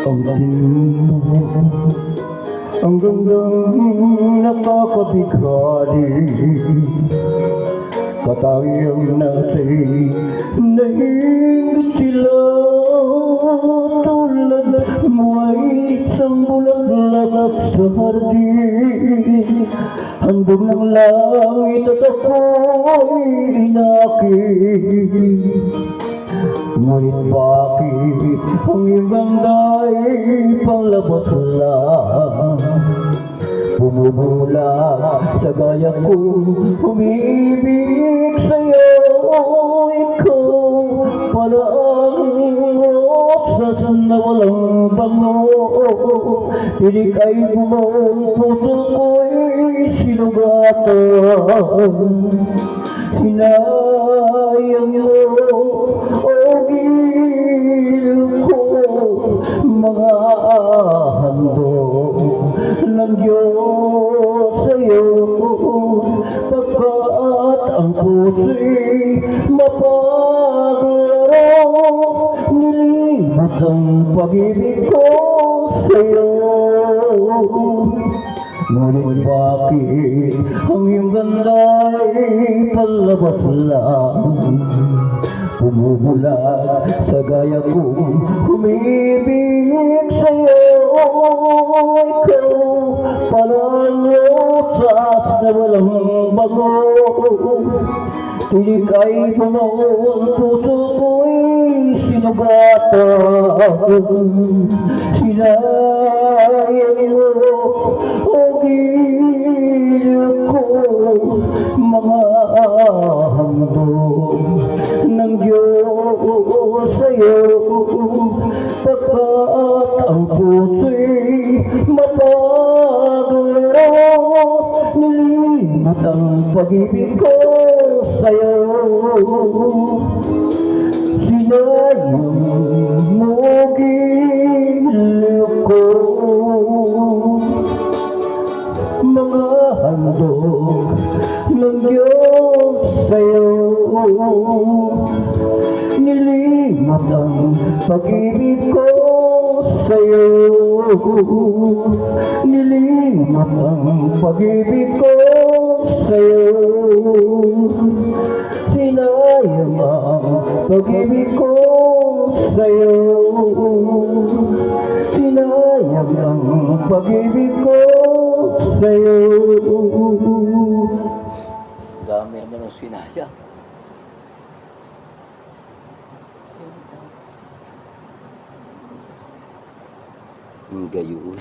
Ang tingin mo ang gandang nakakabighani, katayang natin naingit sila. Tulad mo ay isang bulaklak sa hardin, handog ng langit at ako'y inakit. Ngunit bakit ang iyong ganda'y panglabas lang, bumubula sa gaya kong umibig sa'yo. Ikaw pala ang rosas na walang bango, tinig ay bumaong puso ko'y sinugatan. Sinayang mo o giliw ko, mga handog ng Diyos sa'yo, pagkat ang puso'y mapaglaro, nilimot ang pag-ibig ko sa'yo. Ngunit bakit ang iyong ganda'y palabas lang, bumubulat sa gaya kong umibig sa'yo. Ikaw pala ang rosas na walang bago, tinig ay bumaong puso ko'y sinugatan. Sinayang mo o giliw ko, mga handog ng Diyos sa'yo, pagkat ang puso'y mapaglaro, nilimot ang pag-ibig ko sa'yo. Sinayang mo giliw ko, mga handog ng Diyos sa'yo, nilimot ang pag-ibig ko sa'yo, nilimot ang pag-ibig ko sa'yo. Sinayang ang pag-ibig ko sa'yo, sinayang ang pag-ibig ko sa'yo. Dami naman ang sinayang. Gayon.